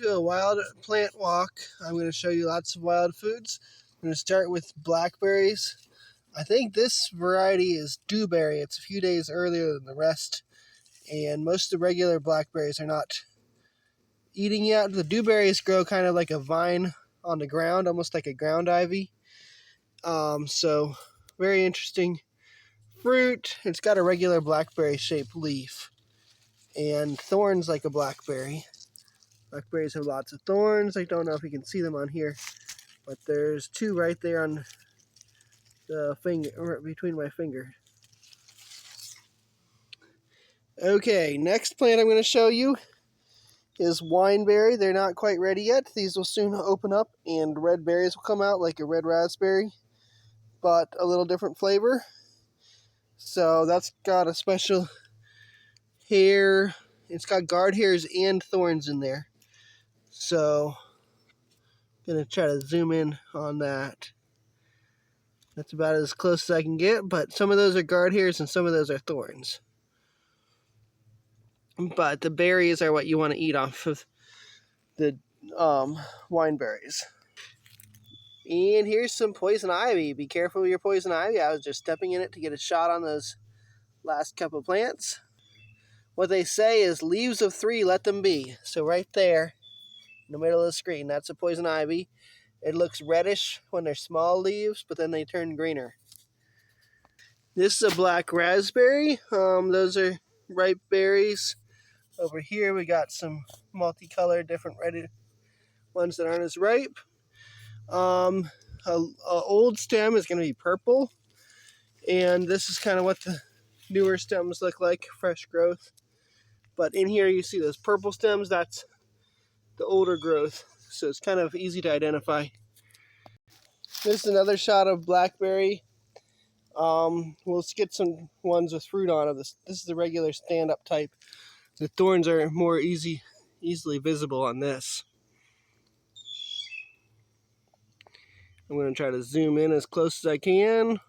To a wild plant walk. I'm going to show you lots of wild foods. I'm going to start with blackberries. I think this variety is dewberry. It's a few days earlier than the rest, and most of the regular blackberries are not eating yet. The dewberries grow kind of like a vine on the ground, almost like a ground ivy. So very interesting fruit. It's got a regular blackberry shaped leaf and thorns like a blackberry. Blackberries have lots of thorns. I don't know if you can see them on here, but there's two right there on the finger, or between my finger. Okay, next plant I'm going to show you is wineberry. They're not quite ready yet. These will soon open up and red berries will come out like a red raspberry, but a little different flavor. So that's got a special hair. It's got guard hairs and thorns in there. So I'm going to try to zoom in on that. That's about as close as I can get, but some of those are guard hairs and some of those are thorns. But the berries are what you want to eat off of the wineberries. And here's some poison ivy. Be careful with your poison ivy. I was just stepping in it to get a shot on those last couple plants. What they say is leaves of 3, let them be. So right there in the middle of the screen, that's a poison ivy. It looks reddish when they're small leaves, but then they turn greener. This is a black raspberry. Those are ripe berries. Over here we got some multicolored, different red ones that aren't as ripe. A old stem is going to be purple, and this is kind of what the newer stems look like, fresh growth. But in here you see those purple stems, that's the older growth, so it's kind of easy to identify. This is another shot of blackberry. We'll get some ones with fruit on it. This is the regular stand-up type. The thorns are more easily visible on this. I'm going to try to zoom in as close as I can.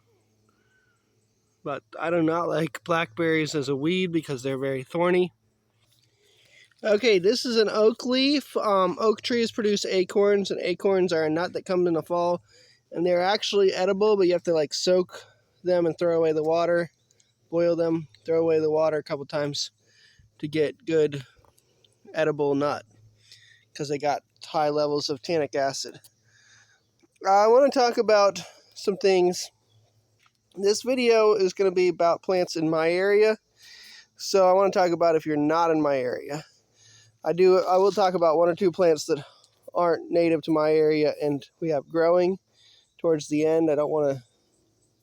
But I do not like blackberries as a weed because they're very thorny. Okay, this is an oak leaf. Oak trees produce acorns, and acorns are a nut that comes in the fall. And they're actually edible, but you have to like soak them and throw away the water. Boil them, throw away the water a couple times to get good edible nut, because they got high levels of tannic acid. I want to talk about some things. This video is going to be about plants in my area, so I want to talk about if you're not in my area. I will talk about 1 or 2 plants that aren't native to my area and we have growing towards the end. I don't want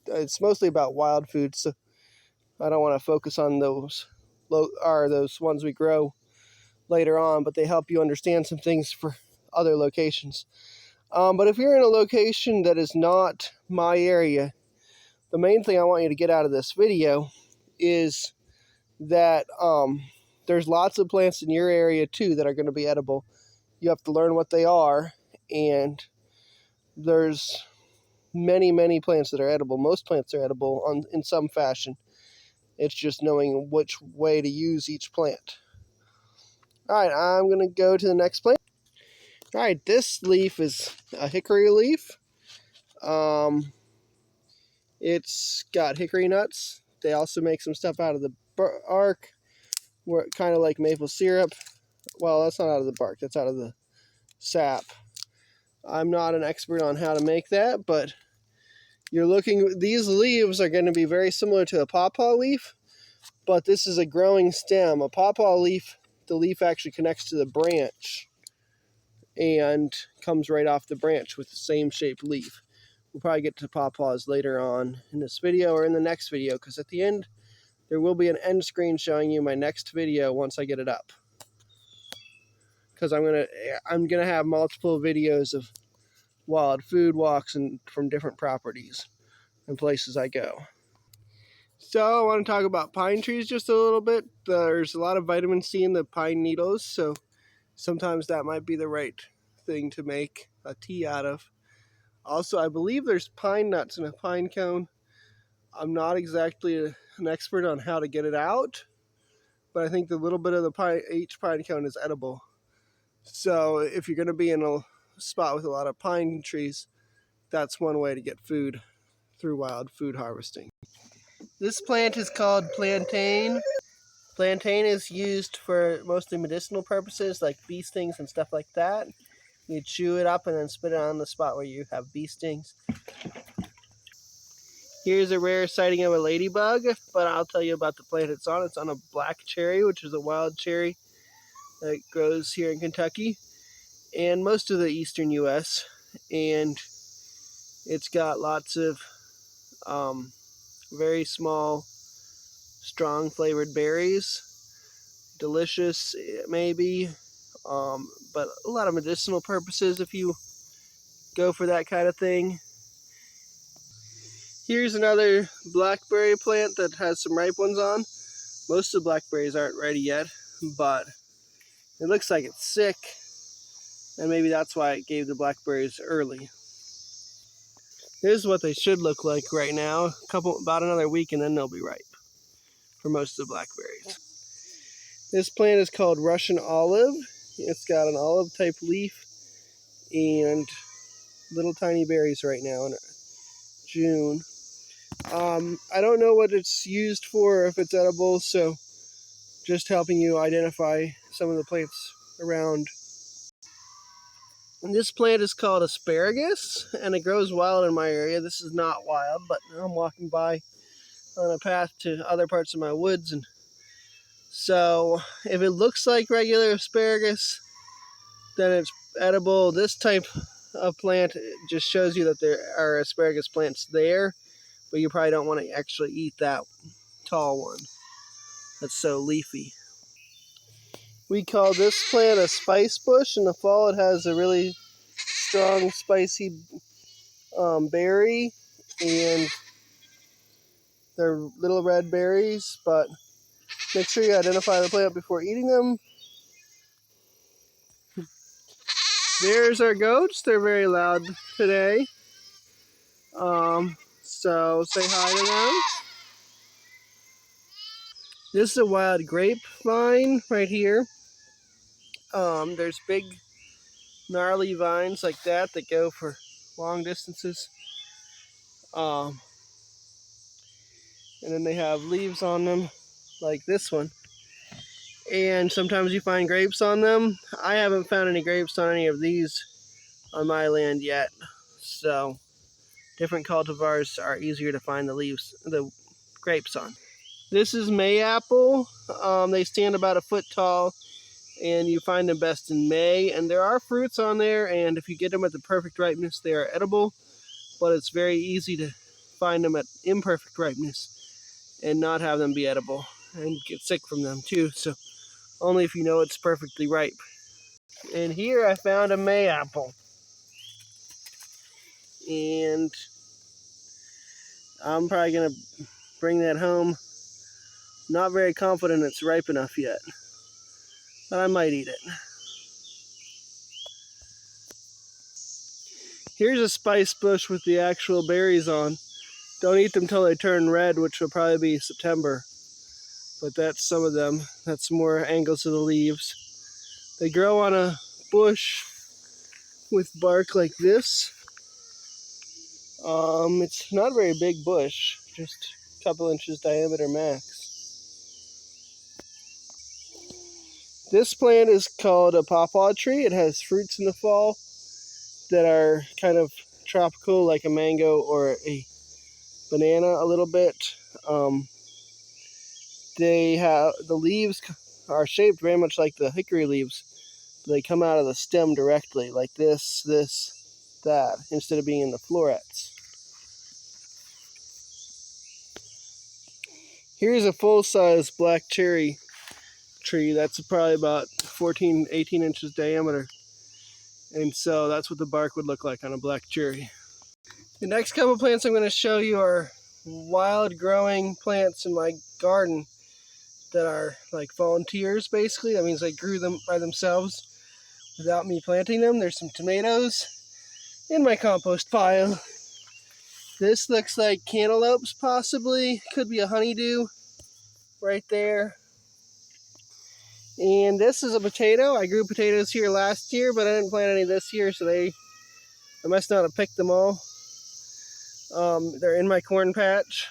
to. It's mostly about wild foods, so I don't want to focus on those ones we grow later on, but they help you understand some things for other locations. But if you're in a location that is not my area, the main thing I want you to get out of this video is that there's lots of plants in your area too that are going to be edible. You have to learn what they are, and there's many plants that are edible. Most plants are edible in some fashion. It's just knowing which way to use each plant. Alright, I'm going to go to the next plant. Alright, this leaf is a hickory leaf. It's got hickory nuts. They also make some stuff out of the bark, kind of like maple syrup. Well, that's not out of the bark, that's out of the sap. I'm not an expert on how to make that, but these leaves are going to be very similar to a pawpaw leaf, but this is a growing stem. A pawpaw leaf, the leaf actually connects to the branch and comes right off the branch with the same shaped leaf. We'll probably get to pawpaws later on in this video or in the next video, because at the end there will be an end screen showing you my next video once I get it up. Because I'm gonna have multiple videos of wild food walks and from different properties and places I go. So I want to talk about pine trees just a little bit. There's a lot of vitamin C in the pine needles, so sometimes that might be the right thing to make a tea out of. Also, I believe there's pine nuts in a pine cone. I'm not exactly an expert on how to get it out, but I think the little bit of each pine cone is edible. So if you're going to be in a spot with a lot of pine trees, that's one way to get food through wild food harvesting. This plant is called plantain. Plantain is used for mostly medicinal purposes like bee stings and stuff like that. You chew it up and then spit it on the spot where you have bee stings. Here's a rare sighting of a ladybug, but I'll tell you about the plant it's on. It's on a black cherry, which is a wild cherry that grows here in Kentucky and most of the eastern U.S. And it's got lots of very small, strong flavored berries. Delicious, maybe, but a lot of medicinal purposes if you go for that kind of thing. Here's another blackberry plant that has some ripe ones on. Most of the blackberries aren't ready yet, but it looks like it's sick, and maybe that's why it gave the blackberries early. Here's what they should look like right now. About another week, and then they'll be ripe for most of the blackberries. This plant is called Russian olive. It's got an olive type leaf and little tiny berries right now in June. I don't know what it's used for, if it's edible, so just helping you identify some of the plants around. And this plant is called asparagus, and it grows wild in my area. This is not wild, but I'm walking by on a path to other parts of my woods, and so if it looks like regular asparagus, then it's edible. This type of plant just shows you that there are asparagus plants there, but you probably don't want to actually eat that tall one that's so leafy. We call this plant a spicebush. In the fall it has a really strong spicy berry, and they're little red berries, but make sure you identify the plant before eating them. There's our goats. They're very loud today. So say hi to them. This is a wild grapevine right here. There's big gnarly vines like that go for long distances. And then they have leaves on them like this one. And sometimes you find grapes on them. I haven't found any grapes on any of these on my land yet. So different cultivars are easier to find the grapes on. This is mayapple. They stand about a foot tall, and you find them best in May. And there are fruits on there, and if you get them at the perfect ripeness, they are edible. But it's very easy to find them at imperfect ripeness and not have them be edible, and get sick from them too. So only if you know it's perfectly ripe. And here I found a mayapple, and I'm probably gonna bring that home. Not very confident it's ripe enough yet, but I might eat it. Here's a spice bush with the actual berries on. Don't eat them till they turn red, which will probably be September. But that's some of them. That's more angles of the leaves. They grow on a bush with bark like this. It's not a very big bush, just a couple inches diameter max. This plant is called a pawpaw tree. It has fruits in the fall that are kind of tropical, like a mango or a banana a little bit. The leaves are shaped very much like the hickory leaves. They come out of the stem directly, like this, that, instead of being in the florets. Here's a full-size black cherry tree that's probably about 14, 18 inches diameter. And so that's what the bark would look like on a black cherry. The next couple plants I'm going to show you are wild growing plants in my garden that are like volunteers, basically. That means they grew them by themselves without me planting them. There's some tomatoes in my compost pile. This looks like cantaloupes, possibly. Could be a honeydew right there. And this is a potato. I grew potatoes here last year, but I didn't plant any this year, so I must not have picked them all. They're in my corn patch.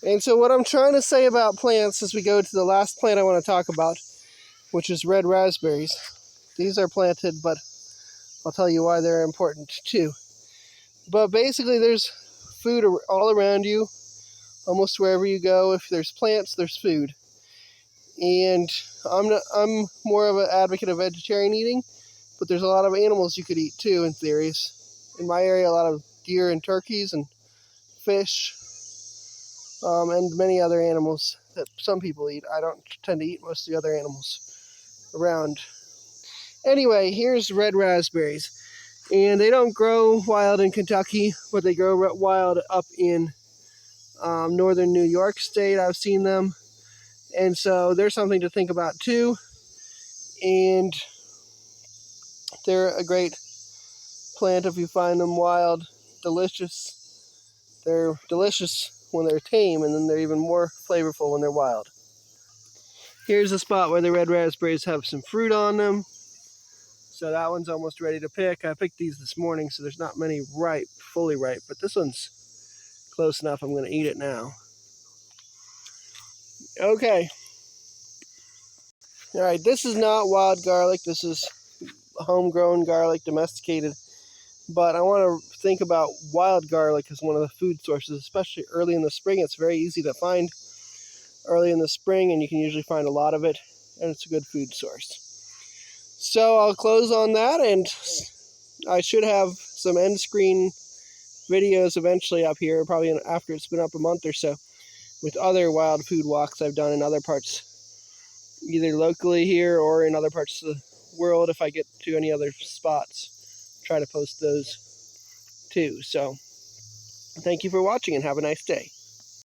And so what I'm trying to say about plants as we go to the last plant I want to talk about, which is red raspberries. These are planted, but I'll tell you why they're important too. But basically there's food all around you, almost wherever you go. If there's plants, there's food. And I'm more of an advocate of vegetarian eating, but there's a lot of animals you could eat too in theories. In my area, a lot of deer and turkeys and fish, and many other animals that some people eat. I don't tend to eat most of the other animals around. Anyway, here's red raspberries. And they don't grow wild in Kentucky, but they grow wild up in northern New York State. I've seen them. And so there's something to think about too. And they're a great plant if you find them wild. Delicious. They're delicious when they're tame, and then they're even more flavorful when they're wild. Here's a spot where the red raspberries have some fruit on them. So that one's almost ready to pick. I picked these this morning, so there's not many ripe, fully ripe, but this one's close enough. I'm going to eat it now. Okay. All right, this is not wild garlic. This is homegrown garlic, domesticated. But I want to think about wild garlic as one of the food sources, especially early in the spring. It's very easy to find early in the spring, and you can usually find a lot of it, and it's a good food source. So I'll close on that, and I should have some end screen videos eventually up here, probably after it's been up a month or so, with other wild food walks I've done in other parts, either locally here or in other parts of the world. If I get to any other spots, try to post those too. So thank you for watching and have a nice day.